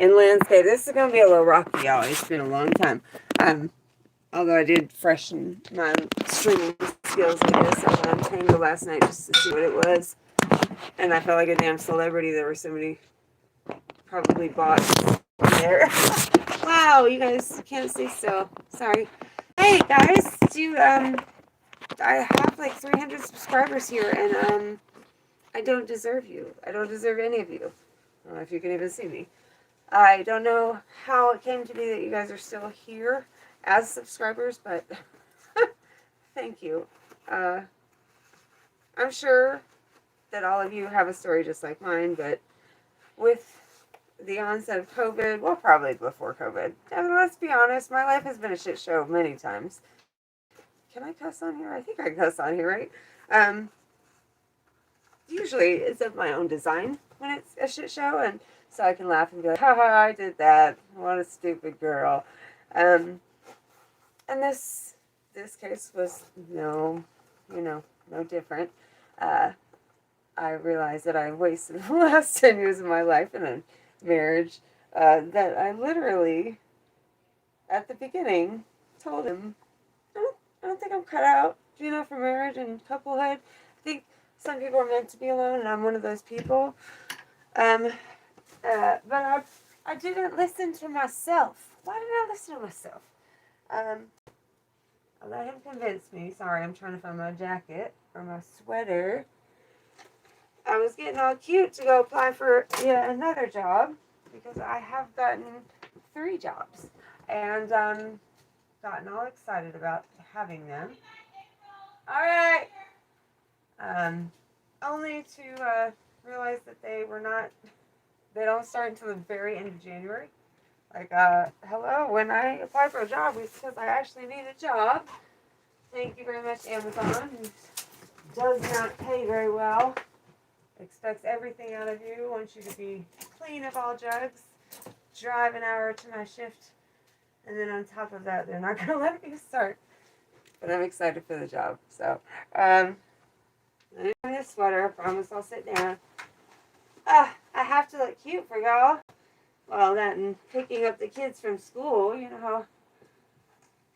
in landscape. This is going to be a little rocky, y'all. It's been a long time. Although I did freshen my streaming skills, I guess, on Tango last night just to see what it was. And I felt like a damn celebrity. There were so many probably bots there. Wow, you guys can't stay still. Sorry. Hey guys, I have like 300 subscribers here, and I don't deserve you. I don't deserve any of you. I don't know if you can even see me. I don't know how it came to be that you guys are still here as subscribers, but thank you. I'm sure that all of you have a story just like mine, but with the onset of COVID, well, probably before COVID, and let's be honest, my life has been a shit show many times. Can I cuss on here? I think I cuss on here, right? Usually it's of my own design when it's a shit show, and so I can laugh and be like, haha, I did that. What a stupid girl. And this case was no different. I realized that I wasted the last 10 years of my life in a marriage that I literally, at the beginning, told him, I don't think I'm cut out, for marriage and couplehood. I think some people are meant to be alone, and I'm one of those people. But I didn't listen to myself. Why did I listen to myself? I let him convince me. Sorry, I'm trying to find my jacket or my sweater. I was getting all cute to go apply for yet another job because I have gotten 3 jobs and gotten all excited about having them. All right. Only to realize that they don't start until the very end of January. Like, hello, when I apply for a job, it's because I actually need a job. Thank you very much, Amazon, who does not pay very well. Expects everything out of you, wants you to be clean of all drugs, drive an hour to my shift, and then on top of that, they're not going to let me start. But I'm excited for the job. So, I'm in this sweater. I promise I'll sit down. I have to look cute for y'all. Well, that and picking up the kids from school,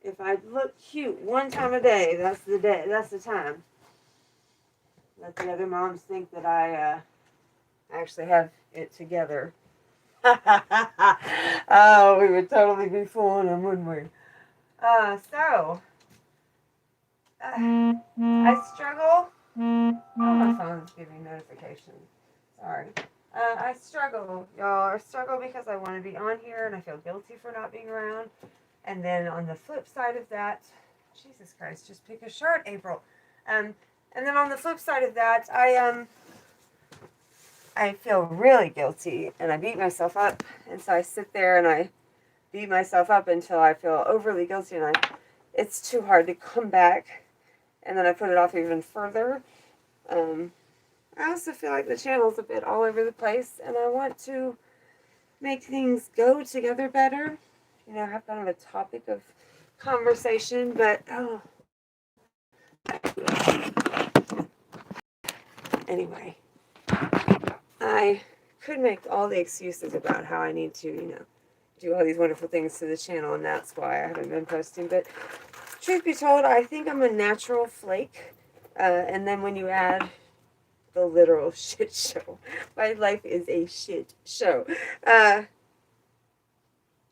if I look cute one time a day, that's the day, that's the time. Let the other moms think that I actually have it together. Oh, we would totally be fooling them, wouldn't we? I struggle. Oh, my phone's giving notifications. Sorry. I struggle, y'all. I struggle because I want to be on here and I feel guilty for not being around. And then on the flip side of that, Jesus Christ, just pick a shirt, April. And then on the flip side of that, I feel really guilty and I beat myself up. And so I sit there and I beat myself up until I feel overly guilty and it's too hard to come back. And then I put it off even further. I also feel like the channel's a bit all over the place and I want to make things go together better. Have kind of a topic of conversation, but anyway, I could make all the excuses about how I need to, do all these wonderful things to the channel, and that's why I haven't been posting. But truth be told, I think I'm a natural flake, and then when you add the literal shit show, my life is a shit show.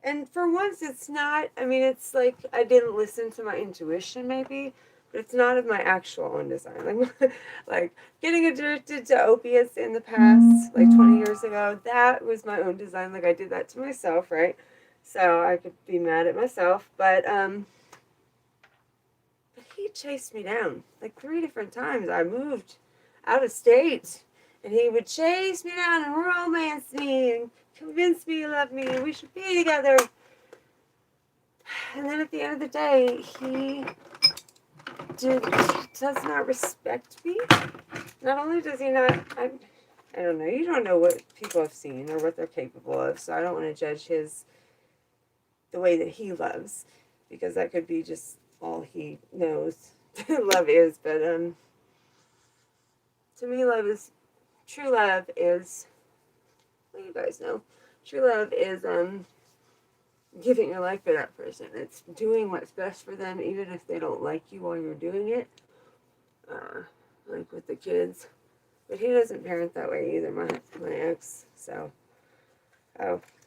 And for once, it's not, it's like I didn't listen to my intuition, maybe, but it's not of my actual own design. Like getting addicted to opiates in the past, like 20 years ago, that was my own design. Like I did that to myself, right? So I could be mad at myself, but he chased me down like 3 different times. I moved out of state, and he would chase me down and romance me and convince me he loved me and we should be together. And then at the end of the day, he does not respect me. Not only does he not, I don't know, you don't know what people have seen or what they're capable of, so I don't want to judge the way that he loves, because that could be just all he knows love is. But to me, true love is, well, you guys know, True love is giving your life for that person. It's doing what's best for them, even if they don't like you while you're doing it. Like with the kids. But he doesn't parent that way either, my ex. So,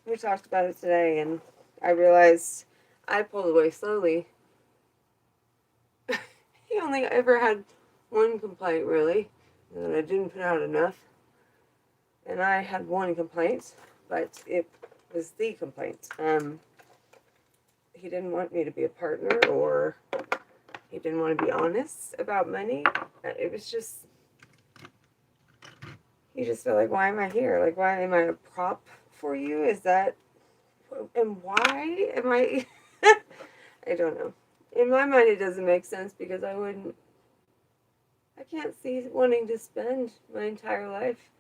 we talked about it today, and I realized I pulled away slowly. He only ever had one complaint, really, that I didn't put out enough. And I had one complaint, but it was the complaint. He didn't want me to be a partner, or he didn't want to be honest about money. It was just, he just felt like, why am I here? Like, why am I a prop for you? Is that, and why am I, I don't know. In my mind, it doesn't make sense, because I can't see wanting to spend my entire life,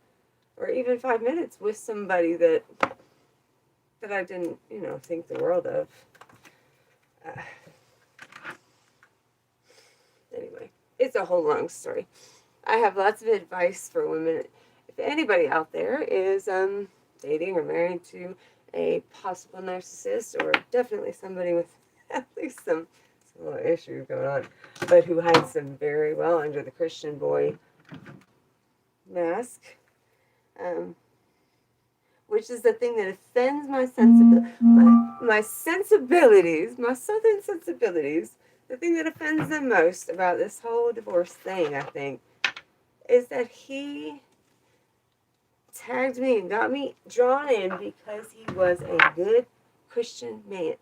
or even 5 minutes, with somebody that I didn't, think the world of. Anyway, it's a whole long story. I have lots of advice for women. If anybody out there is dating or married to a possible narcissist, or definitely somebody with at least some little issue going on, but who hides them very well under the Christian boy mask, which is the thing that offends my sensibilities, my southern sensibilities. The thing that offends them most about this whole divorce thing, I think, is that he tagged me and got me drawn in because he was a good Christian man.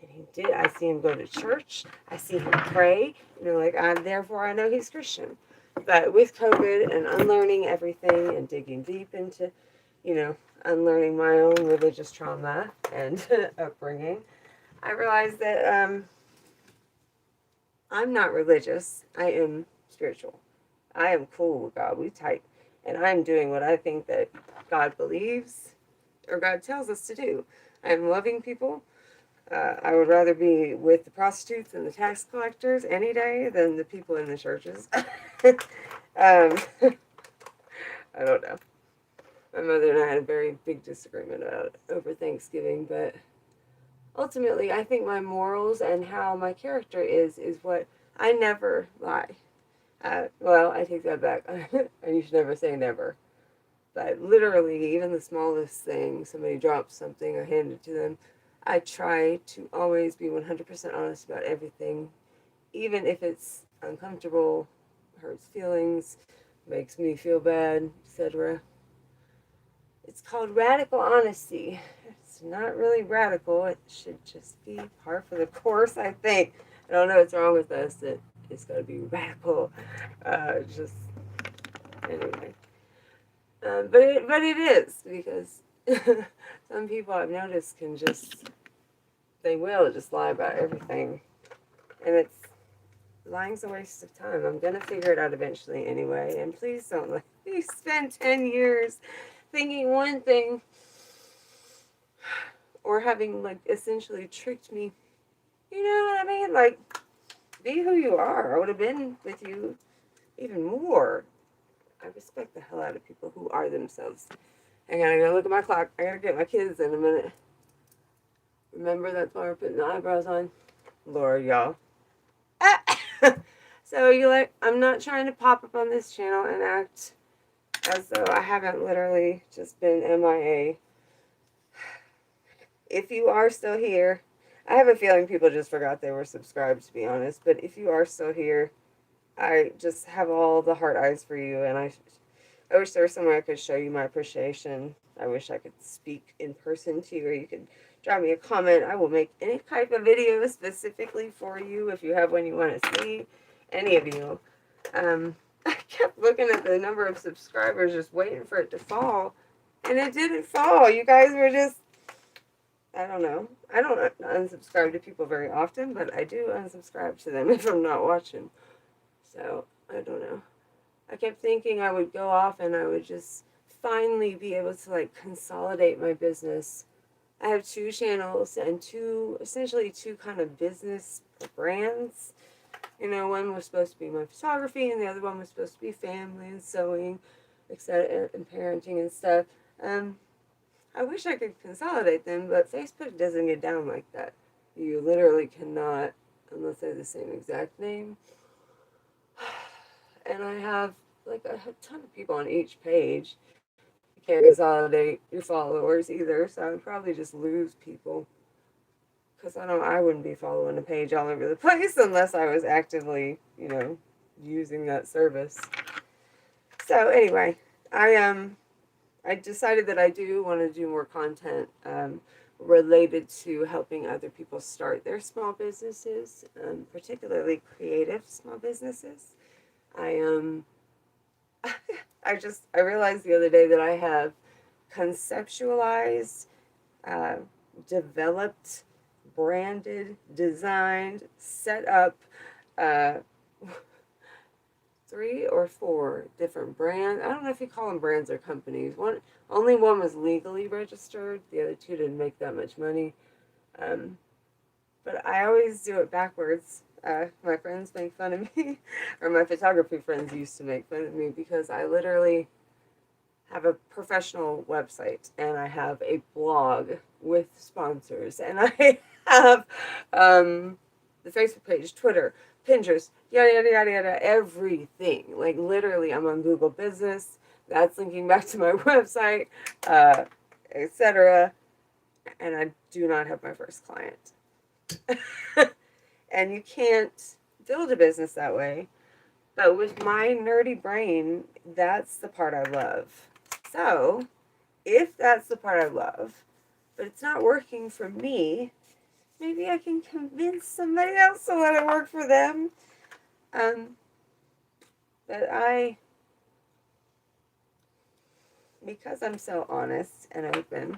And he did. I see him go to church. I see him pray. Therefore I know he's Christian. But with COVID and unlearning everything and digging deep into, unlearning my own religious trauma and upbringing, I realized that I'm not religious. I am spiritual. I am cool with God. We tight. And I'm doing what I think that God believes, or God tells us to do. I'm loving people. I would rather be with the prostitutes and the tax collectors any day than the people in the churches. I don't know. My mother and I had a very big disagreement about it over Thanksgiving, but ultimately I think my morals and how my character is what I never lie. Well, I take that back. You should never say never. But literally, even the smallest thing, somebody drops something, I hand it to them, I try to always be 100% honest about everything, even if it's uncomfortable, hurts feelings, makes me feel bad, etc. It's called radical honesty. It's not really radical. It should just be par for the course, I think. I don't know what's wrong with us that it's got to be radical. Anyway. But it is, because some people I've noticed they will just lie about everything. And lying's a waste of time. I'm going to figure it out eventually anyway. And please don't let me spend 10 years thinking one thing, or having essentially tricked me. You know what I mean? Be who you are. I would have been with you even more. I respect the hell out of people who are themselves. I gotta go look at my clock. I gotta get my kids in a minute. Remember, that's why we're putting the eyebrows on. Lord, y'all. So I'm not trying to pop up on this channel and act as though I haven't literally just been MIA. If you are still here, I have a feeling people just forgot they were subscribed, to be honest. But if you are still here, I just have all the heart eyes for you, and I wish there was somewhere I could show you my appreciation. I wish I could speak in person to you, or you could drop me a comment. I will make any type of video specifically for you if you have one you want to see. Any of you. I kept looking at the number of subscribers, just waiting for it to fall, and it didn't fall. You guys were just, I don't know. I don't unsubscribe to people very often, but I do unsubscribe to them if I'm not watching. So, I don't know. I kept thinking I would go off and I would just finally be able to consolidate my business. I have 2 channels and essentially two kind of business brands. One was supposed to be my photography, and the other one was supposed to be family and sewing, etc., and parenting and stuff. I wish I could consolidate them, but Facebook doesn't get down like that. You literally cannot, unless they're the same exact name. And I have like a ton of people on each page. You can't consolidate your followers either, so I would probably just lose people. Because I wouldn't be following a page all over the place unless I was actively, using that service. So anyway, I decided that I do want to do more content related to helping other people start their small businesses, particularly creative small businesses. I I realized the other day that I have conceptualized, uh, developed, branded, designed, set up uh, 3 or 4 different brands. I don't know if you call them brands or companies. Only one was legally registered. The other 2 didn't make that much money. Um, but I always do it backwards. My friends make fun of me, or my photography friends used to make fun of me because I literally have a professional website and I have a blog with sponsors and I have the Facebook page, Twitter, Pinterest, yada yada yada yada, everything. Like literally, I'm on Google Business. That's linking back to my website, etc. And I do not have my first client. And you can't build a business that way. But with my nerdy brain, that's the part I love. So, if that's the part I love, but it's not working for me, maybe I can convince somebody else to let it work for them. But because I'm so honest and open,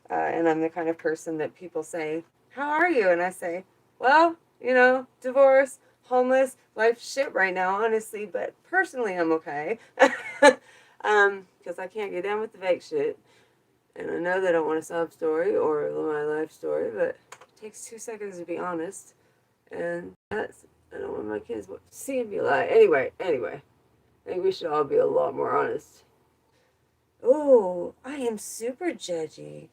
and I'm the kind of person that people say, "How are you?" And I say, "Well, divorce, homeless, life shit right now, honestly, but personally I'm okay." Because I can't get down with the fake shit. And I know they don't want a sob story or my life story, but it takes 2 seconds to be honest. And I don't want my kids seeing me lie. Anyway, I think we should all be a lot more honest. Oh, I am super judgy.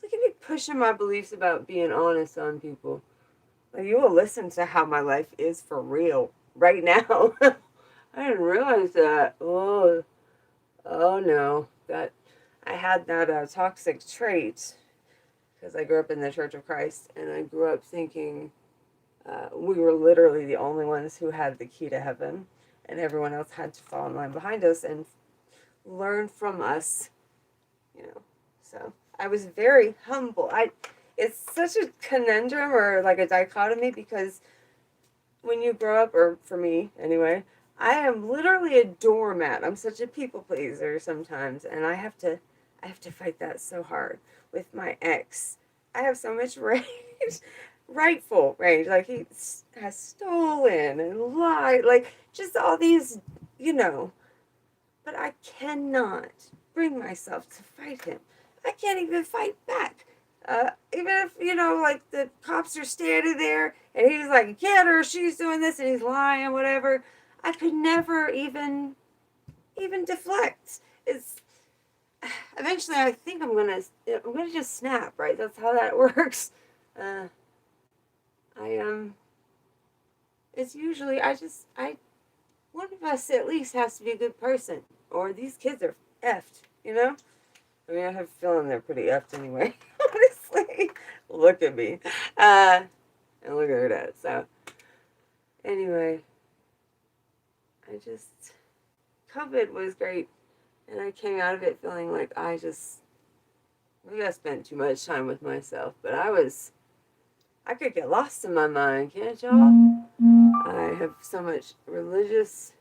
Look at me pushing my beliefs about being honest on people. Like, you will listen to how my life is for real right now. I didn't realize that. Oh no. I had that toxic trait because I grew up in the Church of Christ and I grew up thinking we were literally the only ones who had the key to heaven and everyone else had to fall in line behind us and learn from us, So I was very humble. It's such a conundrum or like a dichotomy because when you grow up, or for me anyway, I am literally a doormat. I'm such a people pleaser sometimes, and I have to fight that so hard with my ex. I have so much rage, rightful rage. Like he has stolen and lied, like just all these, But I cannot bring myself to fight him. I can't even fight back. Even if, like the cops are standing there and he's like, get her, she's doing this, and he's lying, whatever. I could never even deflect. It's eventually I think I'm gonna just snap, right? That's how that works. It's usually one of us at least has to be a good person, or these kids are effed, I mean, I have a feeling they're pretty effed anyway, honestly. Look at me. And look at her dad. So, anyway, COVID was great. And I came out of it feeling like maybe I spent too much time with myself. But I could get lost in my mind, can't y'all? I have so much religious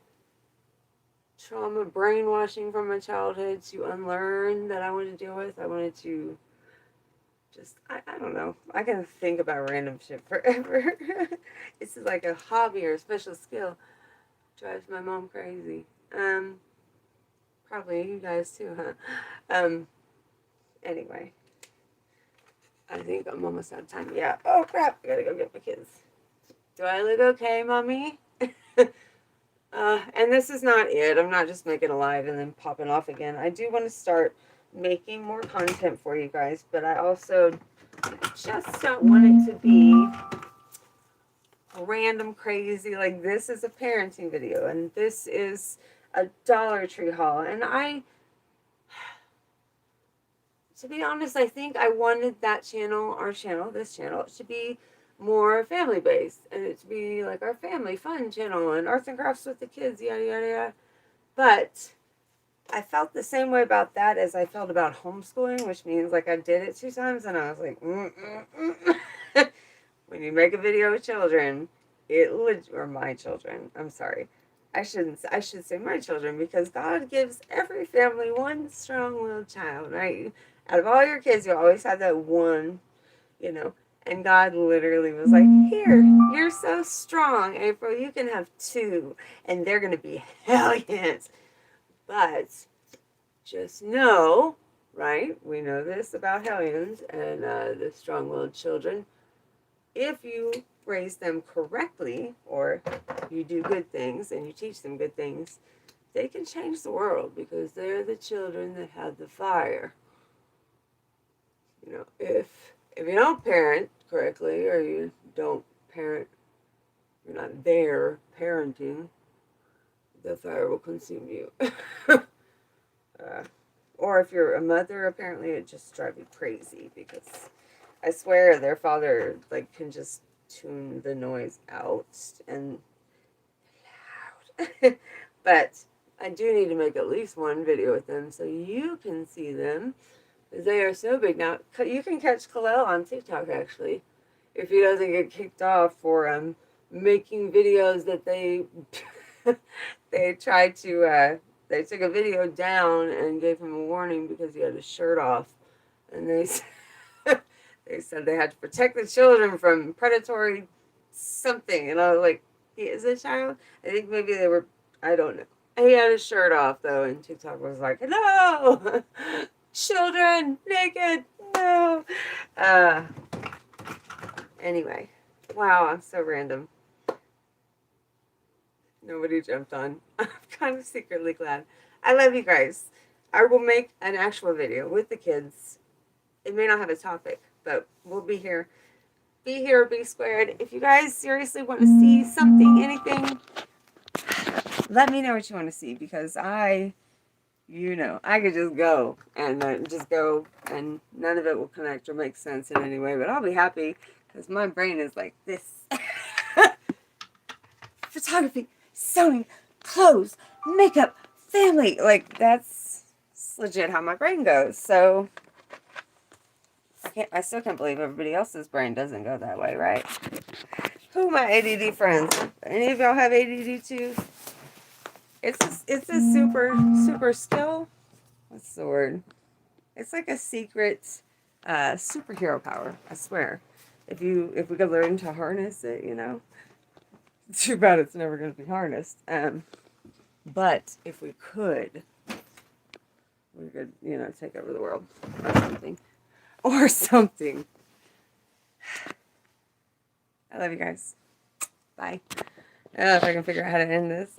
trauma, brainwashing from my childhood to unlearn that I wanted to deal with. I wanted to I don't know. I can think about random shit forever. It's like a hobby or a special skill. Drives my mom crazy. Probably you guys too, huh? Anyway. I think I'm almost out of time. Yeah. Oh crap, I gotta go get my kids. Do I look okay, mommy? And this is not it. I'm not just making a live and then popping off again. I do want to start making more content for you guys, but I also just don't want it to be random crazy. Like, this is a parenting video, and this is a Dollar Tree haul. And to be honest, I think I wanted that channel, our channel, this channel, to be more family based, and it to be like our family fun channel and arts and crafts with the kids, yada yada yada. But I felt the same way about that as I felt about homeschooling, which means like I did it 2 times and I was like, when you make a video with children, or my children, I'm sorry. I should say my children, because God gives every family one strong-willed child, right? Out of all your kids, you always have that one, you know. And God literally was like, here, you're so strong, April, you can have 2, and they're going to be hellions. But just know, right, we know this about hellions and the strong-willed children. If you raise them correctly, or you do good things and you teach them good things, they can change the world, because they're the children that have the fire. You know, if you don't parent correctly, or you don't parent, you're not there parenting, the fire will consume you. Or if you're a mother, apparently it just drives you crazy, because I swear their father like can just tune the noise out and loud. But I do need to make at least one video with them so you can see them, because they are so big now. You can catch Khalil on TikTok, actually, if he doesn't get kicked off for making videos that they they tried to they took a video down and gave him a warning because he had his shirt off, and they they said they had to protect the children from predatory something. And I was like, he is a child? I think maybe they were, I don't know. He had his shirt off, though, and TikTok was like, no! Children! Naked! No! Anyway. Wow, I'm so random. Nobody jumped on. I'm kind of secretly glad. I love you guys. I will make an actual video with the kids. It may not have a topic, but we'll be here. Be here, be squared. If you guys seriously want to see something, anything, let me know what you want to see, because I could just go and and none of it will connect or make sense in any way, but I'll be happy, because my brain is like this. Photography, sewing, clothes, makeup, family. Like, that's legit how my brain goes. So I still can't believe everybody else's brain doesn't go that way, right? Who are my ADD friends? Any of y'all have ADD too? It's a super skill. What's the word? It's like a secret superhero power, I swear. If we could learn to harness it, Too bad it's never going to be harnessed. But if we could, take over the world or something. Or something. I love you guys. Bye. I don't know if I can figure out how to end this.